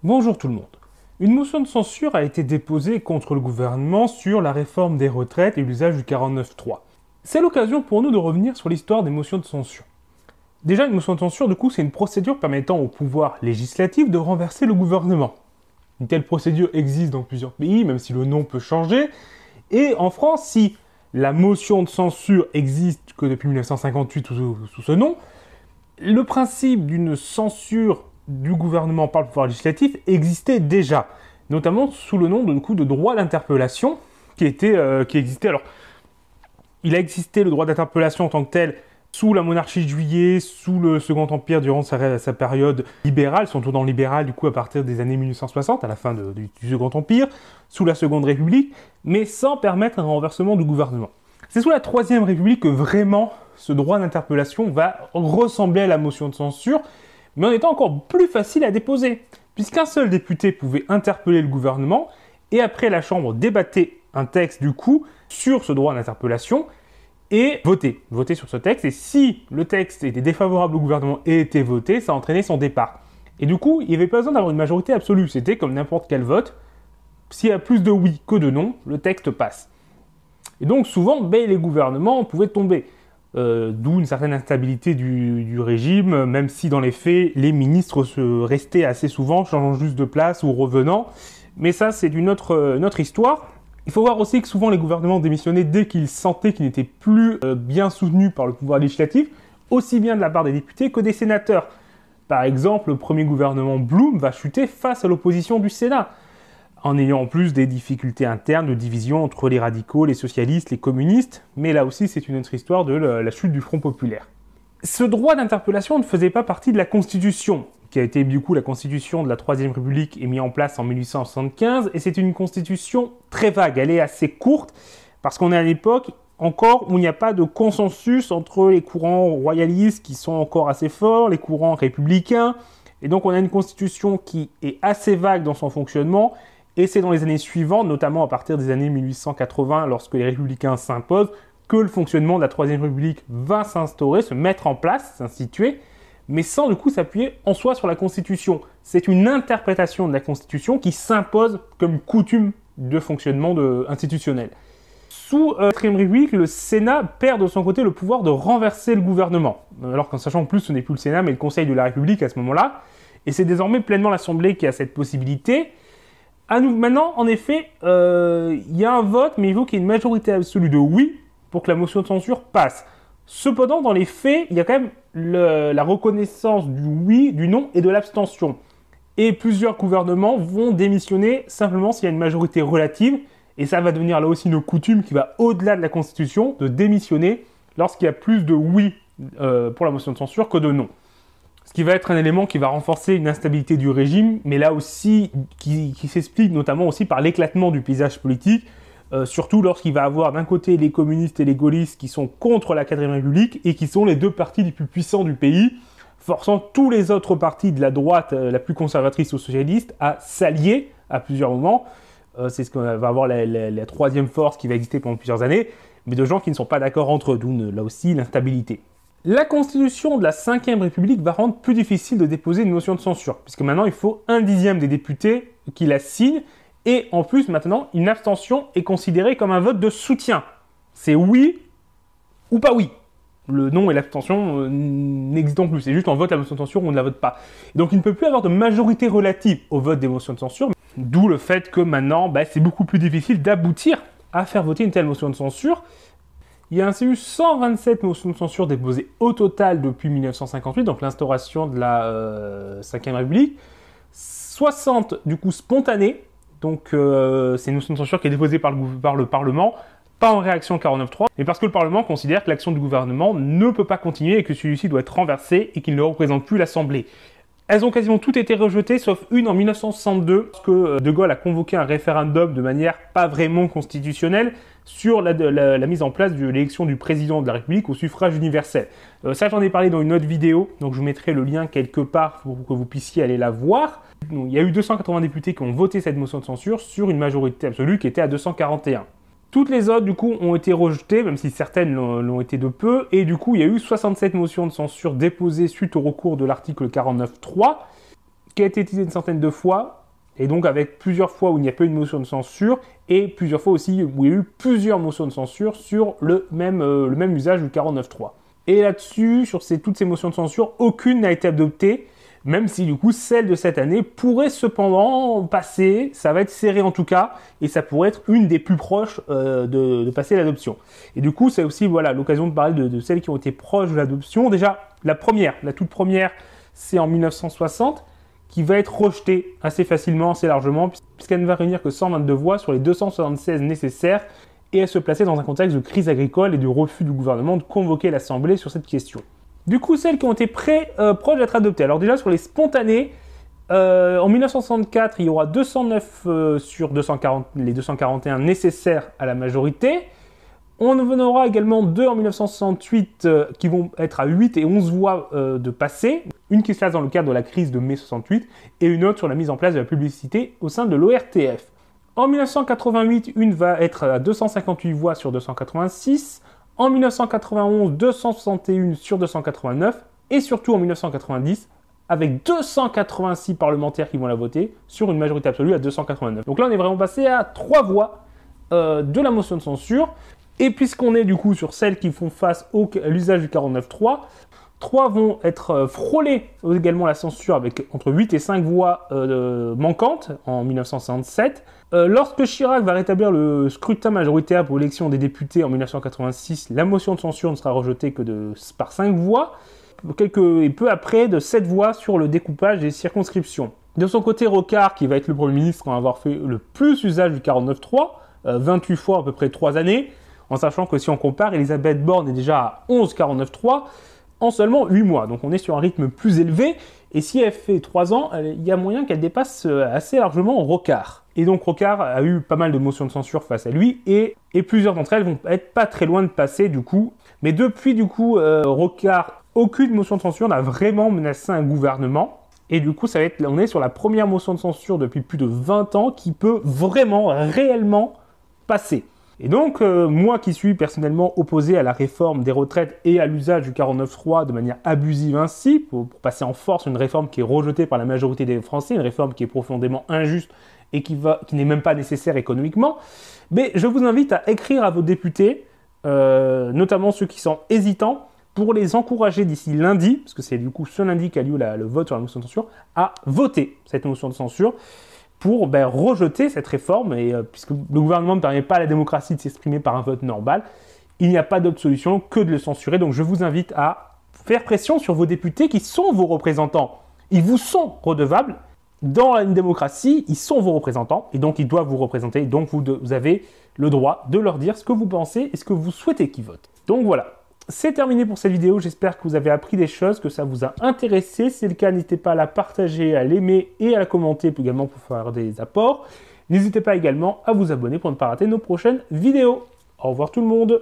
Bonjour tout le monde. Une motion de censure a été déposée contre le gouvernement sur la réforme des retraites et l'usage du 49.3. C'est l'occasion pour nous de revenir sur l'histoire des motions de censure. Déjà, une motion de censure, du coup, c'est une procédure permettant au pouvoir législatif de renverser le gouvernement. Une telle procédure existe dans plusieurs pays, même si le nom peut changer. Et en France, si la motion de censure existe que depuis 1958 sous ce nom, le principe d'une censure du gouvernement par le pouvoir législatif existait déjà, notamment sous le nom de droit d'interpellation qui existait. Alors, il a existé le droit d'interpellation en tant que tel sous la monarchie de Juillet, sous le Second Empire, durant sa période libérale, son tournant libéral du coup à partir des années 1860, à la fin du Second Empire, sous la Seconde République, mais sans permettre un renversement du gouvernement. C'est sous la Troisième République que vraiment ce droit d'interpellation va ressembler à la motion de censure, mais en étant encore plus facile à déposer, puisqu'un seul député pouvait interpeller le gouvernement, et après la Chambre débattait un texte du coup sur ce droit d'interpellation, et voter sur ce texte, et si le texte était défavorable au gouvernement et était voté, ça entraînait son départ. Et du coup, il n'y avait pas besoin d'avoir une majorité absolue, c'était comme n'importe quel vote, s'il y a plus de oui que de non, le texte passe. Et donc souvent, les gouvernements pouvaient tomber. D'où une certaine instabilité du régime, même si dans les faits, les ministres restaient assez souvent, changeant juste de place ou revenant. Mais ça, c'est une autre histoire. Il faut voir aussi que souvent les gouvernements démissionnaient dès qu'ils sentaient qu'ils n'étaient plus bien soutenus par le pouvoir législatif, aussi bien de la part des députés que des sénateurs. Par exemple, le premier gouvernement Blum va chuter face à l'opposition du Sénat, en ayant en plus des difficultés internes de division entre les radicaux, les socialistes, les communistes, mais là aussi c'est une autre histoire de la chute du Front populaire. Ce droit d'interpellation ne faisait pas partie de la Constitution, qui a été du coup la Constitution de la Troisième République est mise en place en 1875, et c'est une Constitution très vague, elle est assez courte, parce qu'on est à l'époque encore où il n'y a pas de consensus entre les courants royalistes qui sont encore assez forts, les courants républicains, et donc on a une Constitution qui est assez vague dans son fonctionnement. Et c'est dans les années suivantes, notamment à partir des années 1880, lorsque les républicains s'imposent, que le fonctionnement de la Troisième République va s'instaurer, se mettre en place, s'instituer, mais sans du coup s'appuyer en soi sur la Constitution. C'est une interprétation de la Constitution qui s'impose comme coutume de fonctionnement institutionnel. Sous la Troisième République, le Sénat perd de son côté le pouvoir de renverser le gouvernement. Alors qu'en sachant en plus, ce n'est plus le Sénat, mais le Conseil de la République à ce moment-là. Et c'est désormais pleinement l'Assemblée qui a cette possibilité. Maintenant, en effet, il y a un vote, mais il faut qu'il y ait une majorité absolue de oui pour que la motion de censure passe. Cependant, dans les faits, il y a quand même la reconnaissance du oui, du non et de l'abstention. Et plusieurs gouvernements vont démissionner simplement s'il y a une majorité relative, et ça va devenir là aussi une coutume qui va au-delà de la Constitution, de démissionner lorsqu'il y a plus de oui pour la motion de censure que de non. Ce qui va être un élément qui va renforcer une instabilité du régime, mais là aussi qui s'explique notamment aussi par l'éclatement du paysage politique, surtout lorsqu'il va avoir d'un côté les communistes et les gaullistes qui sont contre la 4ème République et qui sont les deux partis les plus puissants du pays, forçant tous les autres partis de la droite la plus conservatrice aux socialistes à s'allier à plusieurs moments. C'est ce qu'on va avoir la troisième force qui va exister pendant plusieurs années, mais de gens qui ne sont pas d'accord entre eux, d'où là aussi l'instabilité. La Constitution de la 5ème République va rendre plus difficile de déposer une motion de censure, puisque maintenant il faut 1/10 des députés qui la signent, et en plus maintenant une abstention est considérée comme un vote de soutien. C'est oui ou pas oui. Le non et l'abstention n'existent plus, c'est juste on vote la motion de censure ou on ne la vote pas. Et donc il ne peut plus avoir de majorité relative au vote des motions de censure, d'où le fait que maintenant c'est beaucoup plus difficile d'aboutir à faire voter une telle motion de censure. Il y a ainsi eu 127 motions de censure déposées au total depuis 1958, donc l'instauration de la 5ème République. 60 du coup spontanées, donc c'est une motion de censure qui est déposée par le Parlement, pas en réaction au 49.3, mais parce que le Parlement considère que l'action du gouvernement ne peut pas continuer et que celui-ci doit être renversé et qu'il ne représente plus l'Assemblée. Elles ont quasiment toutes été rejetées, sauf une en 1962, parce que De Gaulle a convoqué un référendum de manière pas vraiment constitutionnelle sur la mise en place de l'élection du président de la République au suffrage universel. Ça, j'en ai parlé dans une autre vidéo, donc je vous mettrai le lien quelque part pour que vous puissiez aller la voir. Donc, il y a eu 280 députés qui ont voté cette motion de censure sur une majorité absolue qui était à 241. Toutes les autres, du coup, ont été rejetées, même si certaines l'ont été de peu, et du coup, il y a eu 67 motions de censure déposées suite au recours de l'article 49.3, qui a été utilisé une centaine de fois, et donc avec plusieurs fois où il n'y a pas eu de motion de censure, et plusieurs fois aussi où il y a eu plusieurs motions de censure sur le même usage du 49.3. Et là-dessus, sur toutes ces motions de censure, aucune n'a été adoptée, même si du coup celle de cette année pourrait cependant passer, ça va être serré en tout cas, et ça pourrait être une des plus proches de passer l'adoption. Et du coup c'est aussi voilà, l'occasion de parler de celles qui ont été proches de l'adoption. Déjà la toute première, c'est en 1960, qui va être rejetée assez facilement, assez largement, puisqu'elle ne va réunir que 122 voix sur les 276 nécessaires, et elle se plaçait dans un contexte de crise agricole et de refus du gouvernement de convoquer l'Assemblée sur cette question. Du coup, celles qui ont été proches d'être adoptées. Alors déjà, sur les spontanés, en 1964, il y aura 209 sur les 241 nécessaires à la majorité. On en aura également 2 en 1968 qui vont être à 8 et 11 voix de passer. Une qui se place dans le cadre de la crise de mai 68 et une autre sur la mise en place de la publicité au sein de l'ORTF. En 1988, une va être à 258 voix sur 286. En 1991, 261 sur 289. Et surtout en 1990, avec 286 parlementaires qui vont la voter sur une majorité absolue à 289. Donc là, on est vraiment passé à 3 voix de la motion de censure. Et puisqu'on est du coup sur celles qui font face à l'usage du 49.3, 3 vont être frôlées également la censure avec entre 8 et 5 voix manquantes en 1967. Lorsque Chirac va rétablir le scrutin majoritaire pour l'élection des députés en 1986, la motion de censure ne sera rejetée que par 5 voix, et peu après de 7 voix sur le découpage des circonscriptions. De son côté, Rocard, qui va être le Premier ministre en avoir fait le plus usage du 49.3, 28 fois à peu près 3 années, en sachant que si on compare, Elisabeth Borne est déjà à 11 49.3 en seulement 8 mois. Donc on est sur un rythme plus élevé, et si elle fait 3 ans, il y a moyen qu'elle dépasse assez largement Rocard. Et donc Rocard a eu pas mal de motions de censure face à lui, et plusieurs d'entre elles vont être pas très loin de passer du coup. Mais depuis du coup Rocard, aucune motion de censure n'a vraiment menacé un gouvernement. Et du coup, on est sur la première motion de censure depuis plus de 20 ans qui peut vraiment, réellement passer. Et donc, moi qui suis personnellement opposé à la réforme des retraites et à l'usage du 49.3 de manière abusive ainsi, pour passer en force une réforme qui est rejetée par la majorité des Français, une réforme qui est profondément injuste et qui n'est même pas nécessaire économiquement, mais je vous invite à écrire à vos députés, notamment ceux qui sont hésitants, pour les encourager d'ici lundi, parce que c'est du coup ce lundi qu'a lieu le vote sur la motion de censure, à voter cette motion de censure, pour rejeter cette réforme, et puisque le gouvernement ne permet pas à la démocratie de s'exprimer par un vote normal, il n'y a pas d'autre solution que de le censurer. Donc je vous invite à faire pression sur vos députés qui sont vos représentants. Ils vous sont redevables. Dans une démocratie, ils sont vos représentants, et donc ils doivent vous représenter. Donc vous avez le droit de leur dire ce que vous pensez et ce que vous souhaitez qu'ils votent. Donc voilà. C'est terminé pour cette vidéo, j'espère que vous avez appris des choses, que ça vous a intéressé. Si c'est le cas, n'hésitez pas à la partager, à l'aimer et à la commenter également pour faire des apports. N'hésitez pas également à vous abonner pour ne pas rater nos prochaines vidéos. Au revoir tout le monde.